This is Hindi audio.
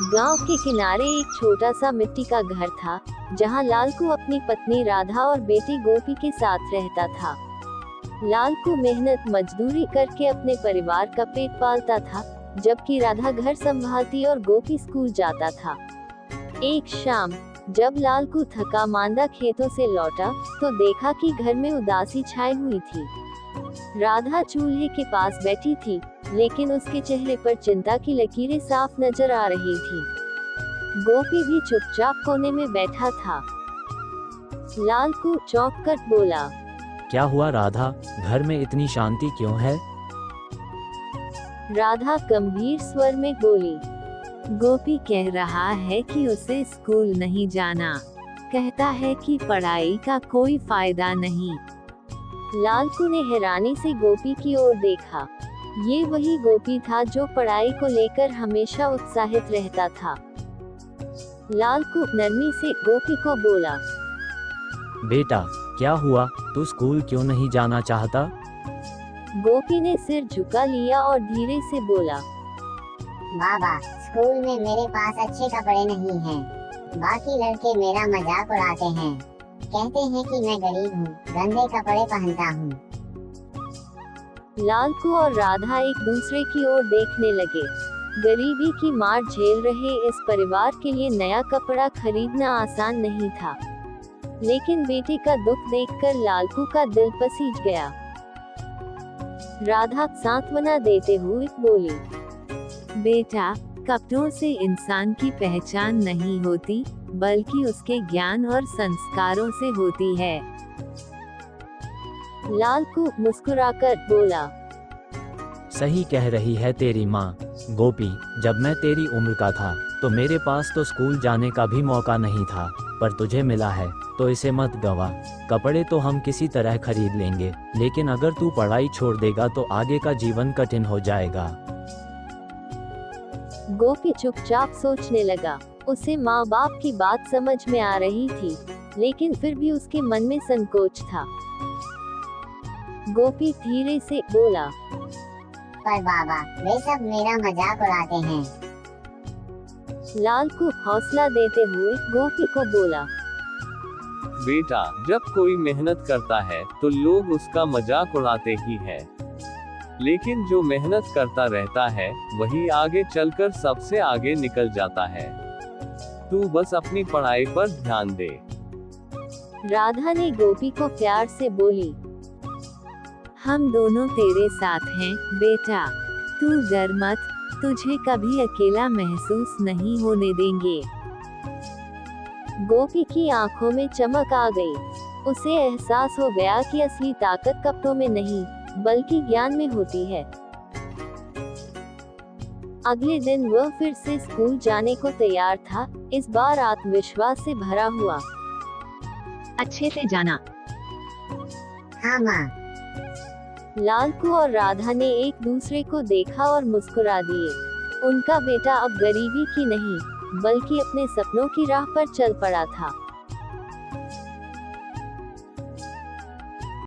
गांव के किनारे एक छोटा सा मिट्टी का घर था, जहां लालकू अपनी पत्नी राधा और बेटी गोपी के साथ रहता था। लालकू मेहनत मजदूरी करके अपने परिवार का पेट पालता था, जबकि राधा घर संभालती और गोपी स्कूल जाता था। एक शाम जब लालकू थका मांदा खेतों से लौटा, तो देखा कि घर में उदासी छाई हुई थी। राधा चूल्हे के पास बैठी थी, लेकिन उसके चेहरे पर चिंता की लकीरें साफ नजर आ रही थी। गोपी भी चुपचाप कोने में बैठा था। लालकू चौंक कर बोला, क्या हुआ राधा, घर में इतनी शांति क्यों है? राधा गंभीर स्वर में बोली, गोपी कह रहा है कि उसे स्कूल नहीं जाना, कहता है कि पढ़ाई का कोई फायदा नहीं। लालकू ने हैरानी से गोपी की ओर देखा। ये वही गोपी था जो पढ़ाई को लेकर हमेशा उत्साहित रहता था। लालकू नरमी से गोपी को बोला, बेटा क्या हुआ, तू स्कूल क्यों नहीं जाना चाहता? गोपी ने सिर झुका लिया और धीरे से बोला, बाबा, स्कूल में मेरे पास अच्छे कपड़े नहीं हैं। बाकी लड़के मेरा मजाक उड़ाते हैं, कहते हैं कि मैं गरीब हूँ, गंदे कपड़े पहनता हूँ। लालकू और राधा एक दूसरे की ओर देखने लगे। गरीबी की मार झेल रहे इस परिवार के लिए नया कपड़ा खरीदना आसान नहीं था, लेकिन बेटे का दुख देखकर लालकू का दिल पसीज गया। राधा सांत्वना देते हुए बोली, बेटा, कपड़ों से इंसान की पहचान नहीं होती, बल्कि उसके ज्ञान और संस्कारों से होती है। लालकू मुस्कुराकर बोला, सही कह रही है तेरी माँ। गोपी, जब मैं तेरी उम्र का था तो मेरे पास तो स्कूल जाने का भी मौका नहीं था, पर तुझे मिला है तो इसे मत गवा। कपड़े तो हम किसी तरह खरीद लेंगे, लेकिन अगर तू पढ़ाई छोड़ देगा तो आगे का जीवन कठिन हो जाएगा। गोपी चुपचाप सोचने लगा। उसे माँ बाप की बात समझ में आ रही थी, लेकिन फिर भी उसके मन में संकोच था। गोपी धीरे से बोला, पर बाबा, वे सब मेरा मजाक उड़ाते हैं। लालकू हौसला देते हुए गोपी को बोला, बेटा, जब कोई मेहनत करता है तो लोग उसका मजाक उड़ाते ही हैं। लेकिन जो मेहनत करता रहता है वही आगे चलकर सबसे आगे निकल जाता है। तू बस अपनी पढ़ाई पर ध्यान दे। राधा ने गोपी को प्यार से बोली, हम दोनों तेरे साथ हैं बेटा, तू डर मत, तुझे कभी अकेला महसूस नहीं होने देंगे। गोपी की आंखों में चमक आ गई। उसे एहसास हो गया कि असली ताकत कपड़ों में नहीं, बल्कि ज्ञान में होती है। अगले दिन वह फिर से स्कूल जाने को तैयार था, इस बार आत्मविश्वास से भरा हुआ। अच्छे से जाना। हाँ माँ। लालकू और राधा ने एक दूसरे को देखा और मुस्कुरा दिए। उनका बेटा अब गरीबी की नहीं, बल्कि अपने सपनों की राह पर चल पड़ा था।